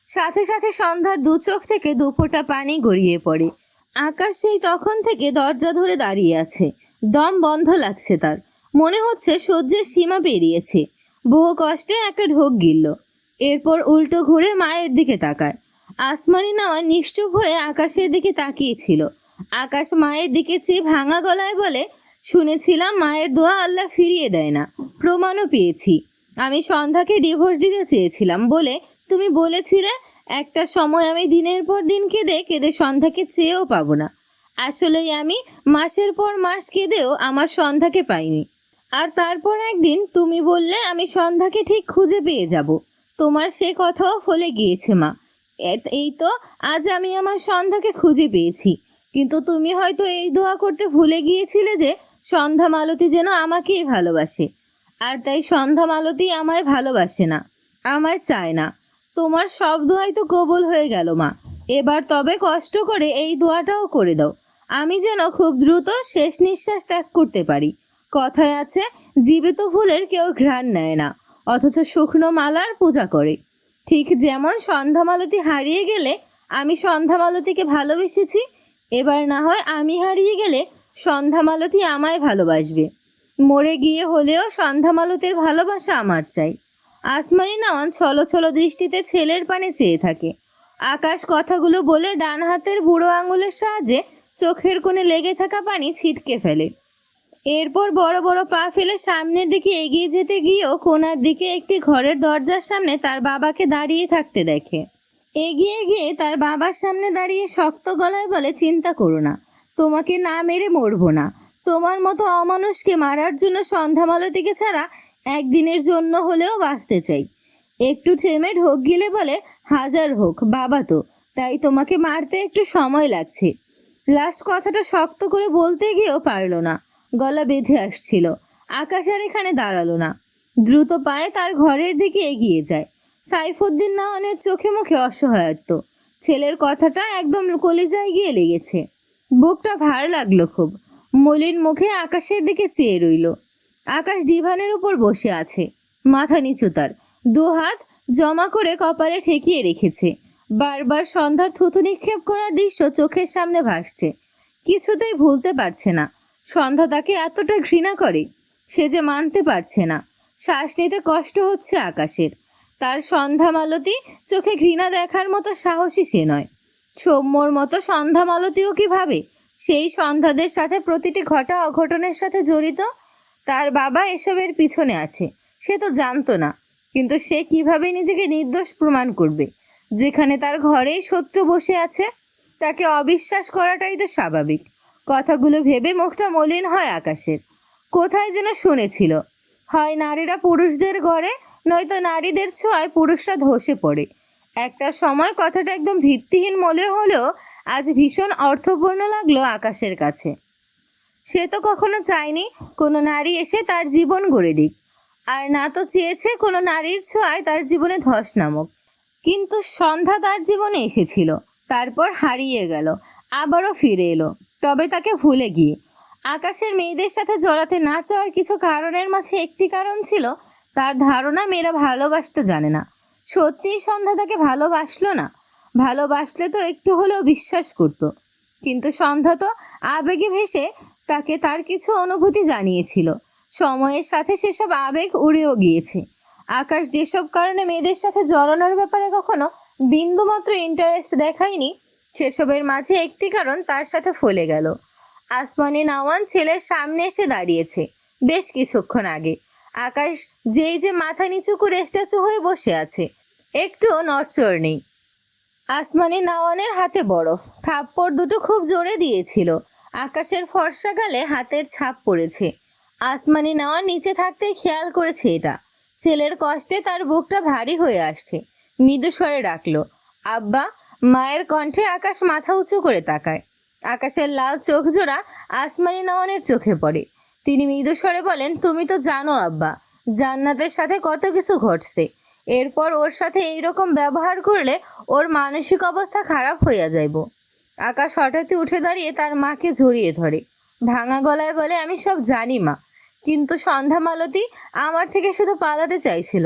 সাথে সাথে সন্ধ্যার দু চোখ থেকে দুফোঁটা পানি গড়িয়ে পড়ে। আকাশ সেই তখন থেকে দরজা ধরে দাঁড়িয়ে আছে। দম বন্ধ লাগছে তার। মনে হচ্ছে সহ্যের সীমা পেরিয়েছে। বহু কষ্টে একটা ঢোক গিলল। এরপর উল্টো ঘুরে মায়ের দিকে তাকায়। আসমানি নওয়ান নিশ্চুপ হয়ে আকাশের দিকে তাকিয়েছিল। আকাশ মায়ের দিকে চেয়ে ভাঙা গলায় বলে, শুনেছিলাম মায়ের দোয়া আল্লাহ ফিরিয়ে দেয় না, প্রমাণও পেয়েছি। আমি সন্ধ্যাকে ডিভোর্স দিতে চেয়েছিলাম বলে তুমি বলেছিলে একটা সময় আমি দিনের পর দিন কেঁদে কেঁদে সন্ধ্যাকে চেয়েও পাবো না। আসলেই আমি মাসের পর মাস কেঁদেও আমার সন্ধ্যাকে পাইনি। আর তারপর একদিন তুমি বললে আমি সন্ধ্যাকে ঠিক খুঁজে পেয়ে যাব। তোমার সে কথাও ফলে গিয়েছে মা। এই তো আজ আমি আমার সন্ধ্যাকে খুঁজে পেয়েছি। কিন্তু তুমি হয়তো এই দোয়া করতে ভুলে গিয়েছিলে যে সন্ধ্যা মালতী যেন আমাকেই ভালোবাসে। আর তাই সন্ধ্যা মালতী আমায় ভালোবাসে না, আমায় চায় না। তোমার সব দোয়াই তো কবুল হয়ে গেল মা। এবার তবে কষ্ট করে এই দোয়াটাও করে দাও, আমি যেন খুব দ্রুত শেষ নিঃশ্বাস ত্যাগ করতে পারি। কথায় আছে, জীবিত ফুলের কেউ ঘ্রাণ নেয় না, অথচ শুকনো মালার পূজা করে। ঠিক যেমন সন্ধ্যা মালতী হারিয়ে গেলে আমি সন্ধ্যা মালতীকে ভালোবেসেছি, এবার না হয় আমি হারিয়ে গেলে সন্ধ্যা মালতী আমায় ভালোবাসবে। মরে গিয়ে হলেও সন্ধ্যা মালতীর ভালোবাসা আমার চাই। আসমানি নওয়ান ছলো ছলো দৃষ্টিতে ছেলের পানে চেয়ে থাকে। আকাশ কথাগুলো বলে ডান হাতের বুড়ো আঙুলের সাহায্যে চোখের কোণে লেগে থাকা পানি ছিটকে ফেলে। এরপর বড় বড় পা ফেলে সামনের দিকে এগিয়ে যেতে গিয়েও কোণার দিকে একটি ঘরের দরজার সামনে তার বাবাকে দাঁড়িয়ে থাকতে দেখে। এগিয়ে গিয়ে তার বাবার সামনে দাঁড়িয়ে শক্ত গলায় বলে, চিন্তা করো না, তোমাকে না মেরে মরবো না। তোমার মতো অমানুষকে মারার জন্য সন্ধ্যামালতীকে ছাড়া একদিনের জন্য হলেও বাঁচতে চাই। একটু থেমে ঢোক গিলে বলে, হাজার হোক বাবা তো, তাই তোমাকে মারতে একটু সময় লাগছে। লাস্ট কথাটা শক্ত করে বলতে গিয়েও পারল না, গলা বেঁধে আসছিল। আকাশ আর এখানে দাঁড়ালো না, দ্রুত পায়ে তার ঘরের দিকে এগিয়ে যায়। সাইফুদ্দিন নাওয়ানের চোখে মুখে অসহায়ত্ব। ছেলের কথাটা একদম কলিজায় গিয়ে লেগেছে। বুকটা ভার লাগলো খুব। মলিন মুখে আকাশের দিকে চেয়ে রইল। আকাশ ডিভানের উপর বসে আছে, মাথা নিচু, তার দু হাত জমা করে কপালে ঠেকিয়ে রেখেছে। বারবার সন্ধ্যার থুতু নিক্ষেপ করার দৃশ্য চোখের সামনে ভাসছে। কিছুতেই ভুলতে পারছে না সন্ধ্যা তাকে এতটা ঘৃণা করে। সে যে মানতে পারছে না। শ্বাস নিতে কষ্ট হচ্ছে আকাশের। তার সন্ধ্যামালতী চোখে ঘৃণা দেখার মতো সাহসী সে নয়। সৌম্যর মতো সন্ধ্যামালতীও কি ভাবে সেই সন্ধ্যাদের সাথে প্রতিটি ঘটা অঘটনের সাথে জড়িত? তার বাবা এসবের পিছনে আছে, সে তো জানতো না। কিন্তু সে কিভাবে নিজেকে নির্দোষ প্রমাণ করবে যেখানে তার ঘরেই শত্রু বসে আছে? তাকে অবিশ্বাস করাটাই তো স্বাভাবিক। কথাগুলো ভেবে মুখটা মলিন হয় আকাশের। কোথায় যেন শুনেছিল, হয় নারীরা পুরুষদের ঘরে, নয়তো নারীদের ছোঁয়ায় পুরুষরা ধসে পড়ে। একটা সময় কথাটা একদম ভিত্তিহীন মনে হলেও আজ ভীষণ অর্থপূর্ণ লাগলো আকাশের কাছে। সে তো কখনো চায়নি কোনো নারী এসে তার জীবন গড়ে দিক, আর না তো চেয়েছে কোনো নারীর ছোঁয়ায় তার জীবনে ধস নামক। কিন্তু সন্ধ্যা তার জীবনে এসেছিল, তারপর হারিয়ে গেল, আবারও ফিরে এলো, তবে তাকে ভুলে গিয়ে। আকাশের মেয়েদের সাথে জড়াতে না চাওয়ার কিছু কারণের মাঝে একটি কারণ ছিল তার ধারণা মেয়েরা ভালোবাসতে জানে না। সত্যিই সন্ধ্যা তাকে ভালোবাসলো না? ভালোবাসলে তো একটু হলেও বিশ্বাস করত। কিন্তু সন্ধ্যা তো আবেগে ভেসে তাকে তার কিছু অনুভূতি জানিয়েছিল। সময়ের সাথে সেসব আবেগ উড়েও গিয়েছে। আকাশ যেসব কারণে মেয়েদের সাথে জড়ানোর ব্যাপারে কখনো বিন্দুমাত্র ইন্টারেস্ট দেখায়নি, সেসবের মাঝে একটি কারণ তার সাথে ফলে গেল। আসমানি নাওয়ান ছেলের সামনে এসে দাঁড়িয়েছে বেশ কিছুক্ষণ আগে। আকাশ যেই যে মাথা নিচু করে স্ট্যাচু হয়ে বসে আছে, একটু নড়চড় নেই। আসমানি নাওয়ানের হাতে বরফ, থাপ্পড় দুটো খুব জোরে দিয়েছিল। আকাশের ফর্সা গালে হাতের ছাপ পড়েছে। আসমানি নাওয়ান নিচে থাকতেই খেয়াল করেছে এটা। ছেলের কষ্টে তার বুকটা ভারী হয়ে আসছে। মৃদু স্বরে ডাকলো, আব্বা। মায়ের কণ্ঠে আকাশ মাথা উঁচু করে তাকায়। আকাশের লাল চোখ জোড়া আসমানি নাওয়ানের চোখে পড়ে। তিনি মৃদু স্বরে বলেন, তুমি তো জানো আব্বা, জান্নাতের সাথে কত কিছু ঘটছে। এরপর ওর সাথে এইরকম ব্যবহার করলে ওর মানসিক অবস্থা খারাপ হইয়া যাইব। আকাশ হঠাৎই উঠে দাঁড়িয়ে তার মাকে জড়িয়ে ধরে। ভাঙা গলায় বলে, আমি সব জানি মা, কিন্তু সন্ধ্যামালতী আমার থেকে শুধু পালাতে চাইছিল।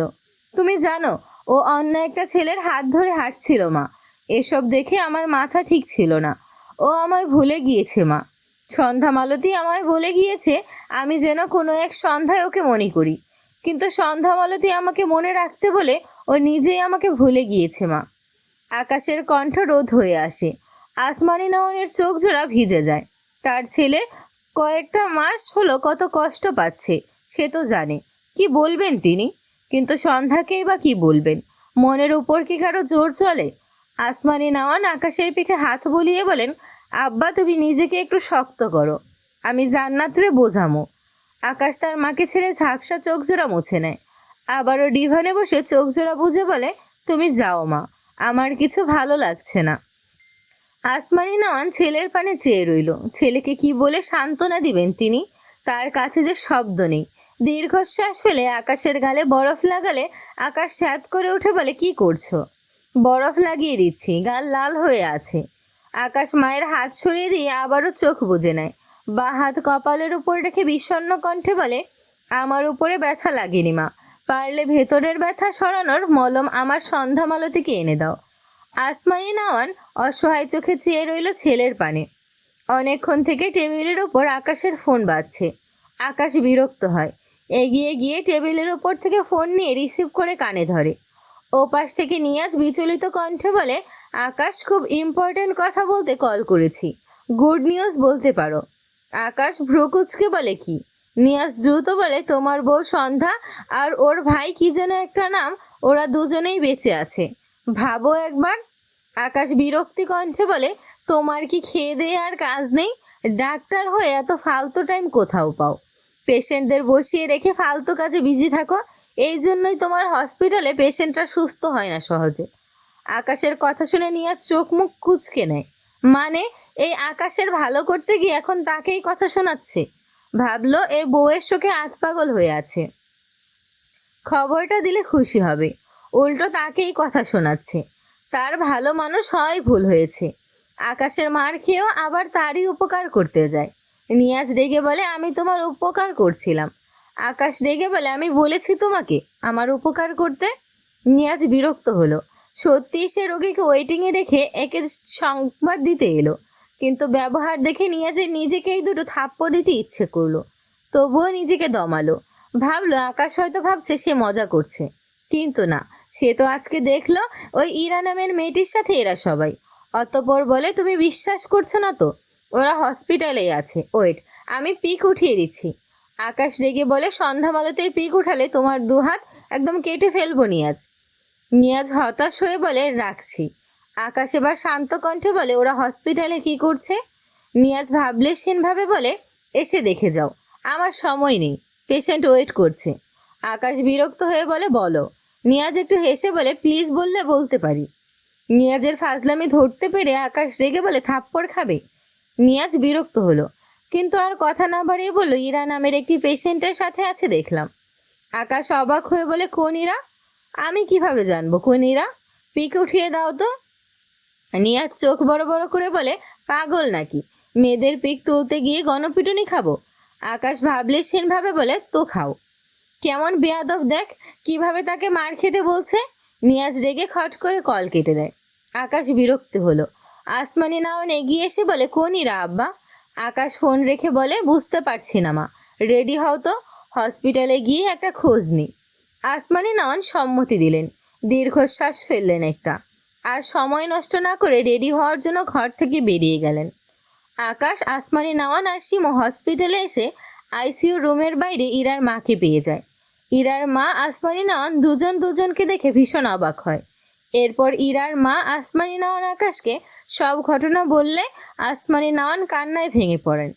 তুমি জানো ও অন্য একটা ছেলের হাত ধরে হাঁটছিল মা। এসব দেখে আমার মাথা ঠিক ছিল না। ও আমায় ভুলে গিয়েছে মা। সন্ধ্যামালতী আমায় বলে গিয়েছে আমি যেন কোনো এক সন্ধ্যায় ওকে মনে করি, কিন্তু সন্ধ্যামালতী আমাকে মনে রাখতে বলে ও নিজেই আমাকে ভুলে গিয়েছে মা। আকাশের কণ্ঠ রোধ হয়ে আসে। আসমানি নাওয়ানের চোখ জোড়া ভিজে যায়। তার ছেলে কয়েকটা মাস হলো কত কষ্ট পাচ্ছে সে তো জানে। কি বলবেন তিনি? কিন্তু সন্ধ্যাকেই বা কি বলবেন? মনের উপর কি কারো জোর চলে? আসমানি নাওয়ান আকাশের পিঠে হাত বুলিয়ে বলেন, আব্বা তুমি নিজেকে একটু শক্ত করো, আমি জান্নাতরে বোঝামো। আকাশ তার মাকে ছেড়ে ঝাপসা চোখ জোড়া মুছে নেয়। আবারও ডিভানে বসে চোখ জোড়া বুঝে বলে, তুমি যাও মা, আমার কিছু ভালো লাগছে না। আসমানি নাওয়ান ছেলের পানে চেয়ে রইল। ছেলেকে কি বলে সান্ত্বনা দিবেন তিনি? তার কাছে যে শব্দ নেই। দীর্ঘশ্বাস ফেলে আকাশের গালে বরফ লাগালে আকাশ স্যাঁত করে উঠে বলে, কি করছো? বরফ লাগিয়ে দিচ্ছি, গাল লাল হয়ে আছে। আকাশ মায়ের হাত সরিয়ে দিয়ে আবারও চোখ বুজে নেয়। বা হাত কপালের উপর রেখে বিষণ্ণ কণ্ঠে বলে, আমার উপরে ব্যথা লাগেনি মা, পারলে ভেতরের ব্যথা সরানোর মলম আমার সন্ধ্যামালতীকে এনে দাও। আসমানি নাওয়ান অসহায় চোখে চেয়ে রইল ছেলের পানে। অনেকক্ষণ থেকে টেবিলের উপর আকাশের ফোন বাজছে। আকাশ বিরক্ত হয়। এগিয়ে গিয়ে টেবিলের উপর থেকে ফোন নিয়ে রিসিভ করে কানে ধরে। ওপাশ থেকে নিয়াজ বিচলিত কণ্ঠে বলে, আকাশ খুব ইম্পর্ট্যান্ট কথা বলতে কল করেছি, গুড নিউজ বলতে পারো। আকাশ ভ্রুকুচকে বলে কি? নিয়াজ দ্রুত বলে তোমার বউ সন্ধ্যা আর ওর ভাই কি যেন একটা নাম, ওরা দুজনেই বেঁচে আছে, ভাবো একবার। আকাশ বিরক্তি কণ্ঠে বলে তোমার কি খেয়ে দেয়ে আর কাজ নেই? ডাক্তার হয়ে এত ফালতু টাইম কোথাও পাও? পেশেন্টদের বসিয়ে রেখে ফালতু কাজে বিজি থাকো, এই জন্যই তোমার হসপিটালে পেশেন্টরা সুস্থ হয় না সহজে। আকাশের কথা শুনে নিয়ে চোখ মুখ কুঁচকে নেয়। মানে এই আকাশের ভালো করতে গিয়ে এখন তাকেই কথা শোনাচ্ছে। ভাবলো এই বউয়ের শোকে আতপাগল হয়ে আছে, খবরটা দিলে খুশি হবে, উল্টো তাকেই কথা শোনাচ্ছে। তার ভালো মানুষ হয় ভুল হয়েছে, আকাশের মার খেয়েও আবার তারই উপকার করতে যায়। নিয়াজ রেগে বলে আমি তোমার উপকার করছিলাম। আকাশ রেগে বলে আমি বলেছি তোমাকে আমার উপকার করতে? নিয়াজ বিরক্ত হলো। সত্যি সে রোগীকে ওয়েটিংয়ে রেখে একে সংবাদ দিতে এলো, কিন্তু ব্যবহার দেখে নিয়াজের নিজেকেই দুটো থাপ্পড় দিতে ইচ্ছে করলো। তবুও নিজেকে দমালো। ভাবলো আকাশ হয়তো ভাবছে সে মজা করছে, কিন্তু না, সে তো আজকে দেখলো ওই ইরা নামের মেয়েটির সাথে এরা সবাই। অতঃপর বলে তুমি বিশ্বাস করছো না তো, ওরা হসপিটালেই আছে, ওয়েট আমি পিক উঠিয়ে দিচ্ছি। আকাশ রেগে বলে সন্ধ্যা মালতের পিক উঠালে তোমার দুহাত একদম কেটে ফেলবো নিয়াজ। নিয়াজ হতাশ হয়ে বলে রাখছি। আকাশ এবার শান্ত কণ্ঠে বলে ওরা হসপিটালে কি করছে? নিয়াজ ভাবলেশহীনভাবে বলে এসে দেখে যাও, আমার সময় নেই, পেশেন্ট ওয়েট করছে। আকাশ বিরক্ত হয়ে বলে বলো। নিয়াজ একটু হেসে বলে প্লিজ বললে বলতে পারি। নিয়াজের ফাজলামি ধরতে পেরে আকাশ রেগে বলে থাপ্পড় খাবে। নিয়াজ বিরক্ত হলো, কিন্তু আর কথা না বাড়িয়ে বলল ইরা নামের একটি পেশেন্টের সাথে আছে দেখলাম। আকাশ অবাক হয়ে বলে কোন ইরা? আমি কিভাবে জানবো কোন ইরা? পিক উঠিয়ে দাও তো। নিয়াজ চোখ বড় বড় করে বলে পাগল নাকি, মেয়েদের পিক তুলতে গিয়ে গণপিটুনি খাবো? আকাশ ভাবলেশহীনভাবে বলে তো খাও। কেমন বেয়াদব দেখ, কিভাবে তাকে মার খেতে বলছে। নিয়াজ রেগে খট করে কল কেটে দেয়। আকাশ বিরক্ত হলো। আসমানি নাওন এগিয়ে এসে বলে কোন ইরা আব্বা? আকাশ ফোন রেখে বলে বুঝতে পারছি না মা, রেডি হও তো, হসপিটালে গিয়ে একটা খোঁজ নি। আসমানি নাওয়ান সম্মতি দিলেন, দীর্ঘশ্বাস ফেললেন একটা, আর সময় নষ্ট না করে রেডি হওয়ার জন্য ঘর থেকে বেরিয়ে গেলেন। আকাশ, আসমানি নাওয়ান আর শিমু হসপিটালে এসে আইসিইউ রুমের বাইরে ইরার মাকে পেয়ে যায়। ইরার মা আসমানি নাওয়ান দুজনকে দেখে ভীষণ অবাক হয়। এরপর ইরার মা আসমানি নাওয়ান আকাশকে সব ঘটনা বললে আসমানি নাওয়ান কান্নায় ভেঙে পড়েন।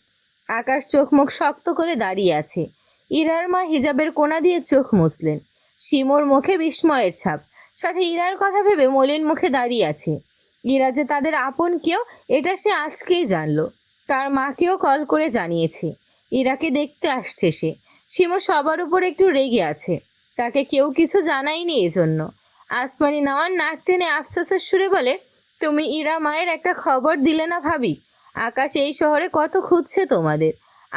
আকাশ চোখ মুখ শক্ত করে দাঁড়িয়ে আছে। ইরার মা হিজাবের কোণা দিয়ে চোখ মুছলেন। শিমুর মুখে বিস্ময়ের ছাপ, সাথে ইরার কথা ভেবে মলিন মুখে দাঁড়িয়ে আছে। ইরা যে তাদের আপন কেউ এটা সে আজকেই জানলো। তার মাকেও কল করে জানিয়েছে ইরাকে দেখতে আসছে সে। শিমু সবার উপর একটু রেগে আছে, তাকে কেউ কিছু জানায়নি এজন্য। আসমানি নাওয়ান নাক টেনে আফসোসের সুরে বলে তুমি ইরা মায়ের একটা খবর দিলে না ভাবি? আকাশ এই শহরে কত খুঁজছে তোমাদের,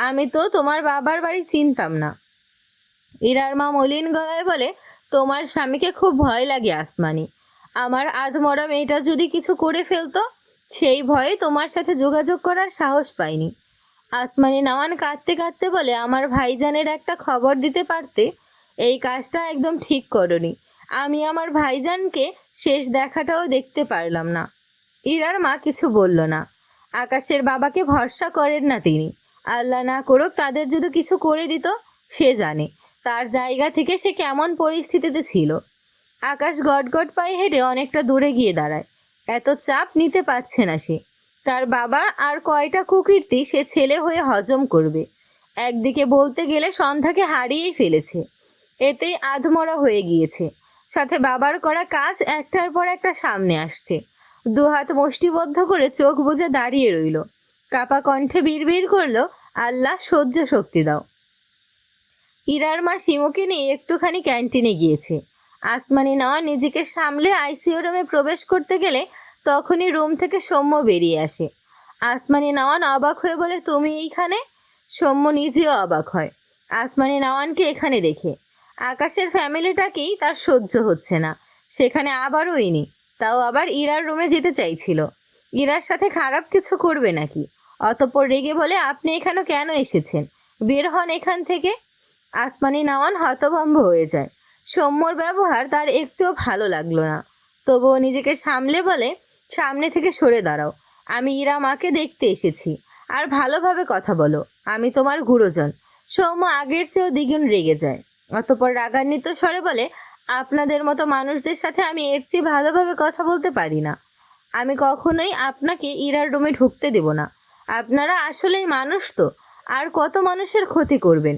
আমি তো তোমার বাবার বাড়ি চিনতাম না। ইরার মা মলিন গলায় বলে তোমার স্বামীকে খুব ভয় লাগে আসমানি, আমার আধমরা মেয়েটা যদি কিছু করে ফেলতো, সেই ভয়ে তোমার সাথে যোগাযোগ করার সাহস পাইনি। আসমানি নাওয়ান কাঁদতে কাঁদতে বলে আমার ভাইজানের একটা খবর দিতে পারতে, এই কাজটা একদম ঠিক করনি, আমি আমার ভাইজানকে শেষ দেখাটাও দেখতে পারলাম না। ইরার মা কিছু বলল না। আকাশের বাবাকে ভরসা করেন না তিনি, আল্লাহ না করুক তাদের যদি কিছু করে দিত, সে জানে তার জায়গা থেকে সে কেমন পরিস্থিতিতে ছিল। আকাশ গটগট পায়ে হেঁটে অনেকটা দূরে গিয়ে দাঁড়ায়। এত চাপ নিতে পারছে না সে। তার বাবার আর কয়টা কুকীর্তি সে ছেলে হয়ে হজম করবে? একদিকে বলতে গেলে সন্ধ্যাকে হারিয়েই ফেলেছে, এতেই আধমরা হয়ে গিয়েছে। সাথে বাবার করা কাজ একটার পর একটা সামনে আসছে। দুহাত মুষ্টিবদ্ধ করে চোখ বুজে দাঁড়িয়ে রইল। কাপা কণ্ঠে বিড়বিড় করলো আল্লাহ সহ্য শক্তি দাও। ইরার মা শিমুকে নিয়ে একটুখানি ক্যান্টিনে গিয়েছে। আসমানি নাওয়ান নিজেকে সামলে আইসিইউ রুমে প্রবেশ করতে গেলে তখনই রুম থেকে সৌম্য বেরিয়ে আসে। আসমানি নাওয়ান অবাক হয়ে বলে তুমি এইখানে? সৌম্য নিজেও অবাক হয় আসমানি নাওয়ানকে এখানে দেখে। আকাশের ফ্যামিলিটাকেই তার সহ্য হচ্ছে না, সেখানে আবারও ইনি, তাও আবার ইরার রুমে যেতে চাইছিল। ইরার সাথে খারাপ কিছু করবে নাকি? অতঃপর রেগে বলে আপনি এখানে কেন এসেছেন, বের হন এখান থেকে। আসমানি নাওয়ান হতভম্ব হয়ে যায়। সৌম্যর ব্যবহার তার একটুও ভালো লাগলো না, তবুও নিজেকে সামলে বলে সামনে থেকে সরে দাঁড়াও, আমি ইরা মাকে দেখতে এসেছি। আর ভালোভাবে কথা বলো, আমি তোমার গুরুজন। সৌম্য আগের চেয়েও দ্বিগুণ রেগে যায়। অতঃপর রাগান্বিত স্বরে বলে, আপনাদের মতো মানুষদের সাথে আমি এর চেয়ে ভালোভাবে কথা বলতে পারি না। আমি কখনোই আপনাকে ইরার রুমে ঢুকতে দেব না। আপনারা আসলেই মানুষ তো, আর কত মানুষের ক্ষতি করবেন।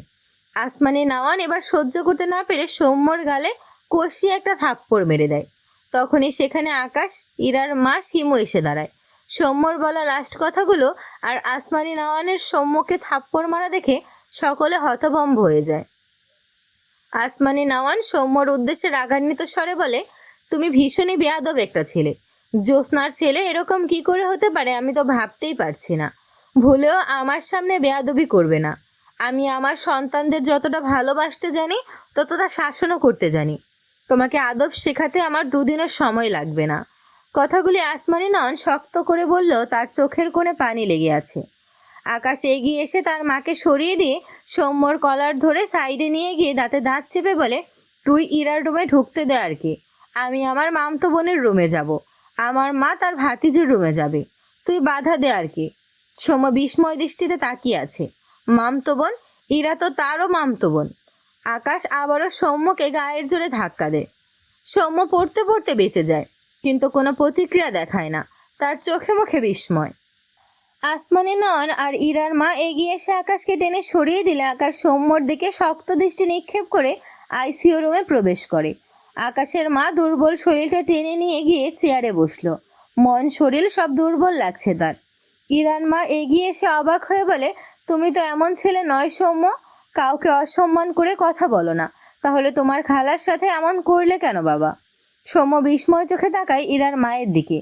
আসমানি নাওয়ান এবার সহ্য করতে না পেরে সৌম্যর গালে কষিয়ে একটা থাপ্পড় মেরে দেয়। তখনই সেখানে আকাশ, ইরার মা শিমু এসে দাঁড়ায়। সৌম্যর বলা লাস্ট কথাগুলো আর আসমানি নাওয়ানের সৌম্যকে থাপ্পড় মারা দেখে সকলে হতভম্ব হয়ে যায়। আসমানি নাওয়ান সৌম্যর উদ্দেশ্যে রাগান্বিত স্বরে বলে, তুমি ভীষণই বেয়াদব একটা ছেলে। জ্যোৎস্নার ছেলে এরকম কি করে হতে পারে আমি তো ভাবতেই পারছি না। ভুলেও আমার সামনে বেয়াদবি করবে না। আমি আমার সন্তানদের যতটা ভালোবাসতে জানি ততটা শাসনও করতে জানি। তোমাকে আদব শেখাতে আমার দুদিনও সময় লাগবে না। কথাগুলি আসমানি নন শক্ত করে বলল, তার চোখের কোণে পানি লেগে আছে। আকাশ এগিয়ে এসে তার মাকে সরিয়ে দিয়ে সৌম্যর কলার ধরে সাইডে নিয়ে গিয়ে দাঁতে দাঁত চেপে বলে, তুই ইরার রুমে ঢুকতে দে আর কি। আমি আমার মামতো বোনের রুমে যাব। আমার মা তার ভাতিজির রুমে যাবে। তুই বাধা দে আর কি। সৌম্য বিস্ময় দৃষ্টিতে তাকিয়ে আছে। মামতো বোন? ইরা তো তারও মামতো বোন। আকাশ আবারও সৌম্যকে গায়ের জোরে ধাক্কা দেয়। সৌম্য পড়তে পড়তে বেঁচে যায়, কিন্তু কোনো প্রতিক্রিয়া দেখায় না। তার চোখে মুখে বিস্ময়। আসমানি নন আর ইরার মা এগিয়ে এসে আকাশকে টেনে সরিয়ে দিলে আকাশ সৌম্যর দিকে শক্ত দৃষ্টি নিক্ষেপ করে আইসিইউ রুমে প্রবেশ করে। আকাশের মা দুর্বল শরীরটা টেনে নিয়ে গিয়ে চেয়ারে বসলো। মন শরীর সব দুর্বল লাগছে তার। ইরার মা এগিয়ে এসে অবাক হয়ে বলে, তুমি তো এমন ছেলে নয় সৌম্য। কাউকে অসম্মান করে কথা বলো না। তাহলে তোমার খালার সাথে এমন করলে কেন বাবা? সৌম্য বিস্ময় চোখে তাকায় ইরার মায়ের দিকে।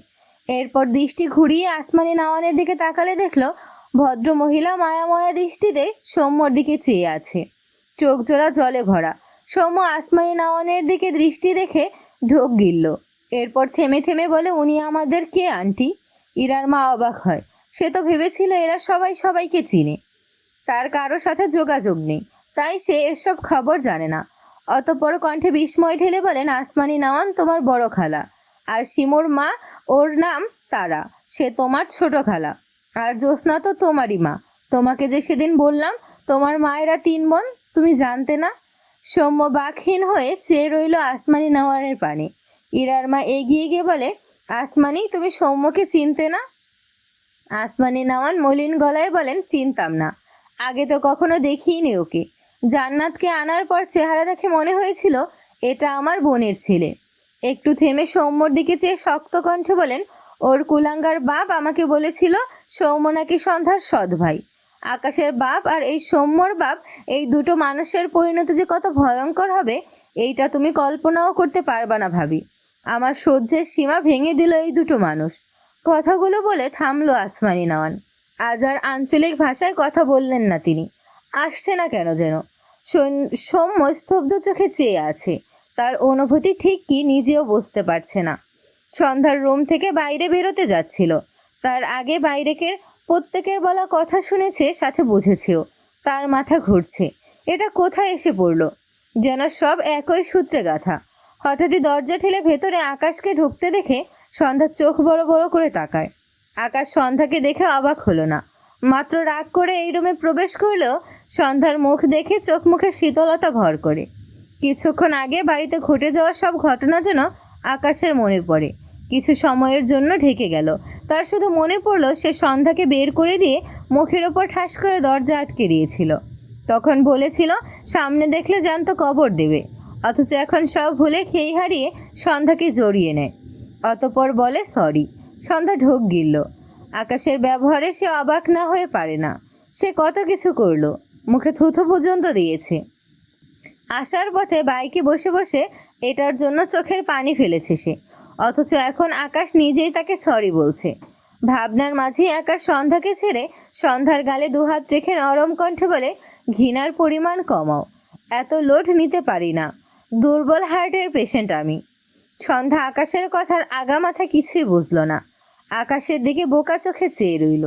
এরপর দৃষ্টি ঘুরিয়ে আসমানি নাওয়ানের দিকে তাকালে দেখল ভদ্র মহিলা মায়াময়া দৃষ্টিতে সৌম্যর দিকে চেয়ে আছে, চোখ জোড়া জলে ভরা। সৌম্য আসমানি নাওয়ানের দিকে দৃষ্টি দেখে ঢোক গিলল। এরপর থেমে থেমে বলে, উনি আমাদের কে আন্টি? ইরার মা অবাক হয়। সে তো ভেবেছিল এরা সবাই সবাইকে চিনে, তার কারো সাথে যোগাযোগ নেই, তাই সে এসব খবর জানে না। অতঃপর কণ্ঠে বিস্ময় ঢেলে বলেন, আসমানি নাওয়ান তোমার বড় খালা, আর শিমুর মা, ওর নাম তারা, সে তোমার ছোট খালা। আর জ্যোৎস্না তো তোমারই মা। তোমাকে যে সেদিন বললাম তোমার মায়েরা 3 বোন, তুমি জানতে না? সৌম্য বাকহীন হয়ে চেয়ে রইল আসমানি নাওয়ানের পানে। ইরার মা এগিয়ে গিয়ে বলে, আসমানি তুমি সৌম্যকে চিনতে না? আসমানি নাওয়ান মলিন গলায় বলেন, চিনতাম না। আগে তো কখনো দেখিনি ওকে। জান্নাতকে আনার পর চেহারা দেখে মনে হয়েছিল এটা আমার বোনের ছেলে। একটু থেমে সৌম্যর দিকে চেয়ে শক্ত কণ্ঠে বলেন, ওর কুলাঙ্গার বাপ আমাকে বলেছিল সৌম্য নাকি সন্ধ্যার সৎ ভাই। আকাশের বাপ আর এই সৌম্যর বাপ, এই দুটো মানুষের পরিণতি যে কত ভয়ঙ্কর হবে এইটা তুমি কল্পনাও করতে পারবা না ভাবি। আমার সহ্যের সীমা ভেঙে দিল এই দুটো মানুষ। কথাগুলো বলে থামলো আসমানি নাওয়ান। আজ আর আঞ্চলিক ভাষায় কথা বললেন না তিনি। আসছে না কেন যেন। সৌম্য স্তব্ধ চোখে চেয়ে আছে। তার অনুভূতি ঠিক কি নিজেও বুঝতে পারছে না। সন্ধ্যার রুম থেকে বাইরে বেরোতে যাচ্ছিল। তার আগে বাইরেকের প্রত্যেকের বলা কথা শুনেছে, সাথে বুঝেছেও। তার মাথা ঘুরছে। এটা কোথায় এসে পড়ল? যেন সব একই সূত্রে গাঁথা। হঠাৎই দরজা ঠেলে ভেতরে আকাশকে ঢুকতে দেখে সন্ধ্যার চোখ বড় বড় করে তাকায়। আকাশ সন্ধ্যাকে দেখে অবাক হলো না। মাত্র রাগ করে এই রুমে প্রবেশ করলেও সন্ধ্যার মুখ দেখে চোখ মুখে শীতলতা ভর করে। কিছুক্ষণ আগে বাড়িতে ঘটে যাওয়া সব ঘটনা যেন আকাশের মনে পড়ে। কিছু সময়ের জন্য ঢেকে গেল। তার শুধু মনে পড়ল সে সন্ধ্যাকে বের করে দিয়ে মুখের ওপর ঠাস করে দরজা আটকে দিয়েছিল। তখন বলেছিল সামনে দেখলে জ্যান্ত কবর দেবে, অথচ এখন সব ভুলে খেই হারিয়ে সন্ধ্যাকে জড়িয়ে নেয়। অতঃপর বলে সরি। সন্ধ্যা ঢোক গিলল। আকাশের ব্যবহারে সে অবাক না হয়ে পারে না। সে কত কিছু করলো, মুখে থুথু পর্যন্ত দিয়েছে। আসার পথে বাইকে বসে বসে এটার জন্য চোখের পানি ফেলেছে সে, অথচ এখন আকাশ নিজেই তাকে সরি বলছে। ভাবনার মাঝে আকাশ সন্ধ্যাকে ছেড়ে সন্ধ্যার গালে দুহাত রেখে নরম কণ্ঠে বলে, ঘৃণার পরিমাণ কমাও, এত লোড নিতে পারি না, দুর্বল হার্টের পেশেন্ট আমি। সন্ধ্যা আকাশের কথার আগা মাথা কিছুই বুঝল না। আকাশের দিকে বোকা চোখে চেয়ে রইল।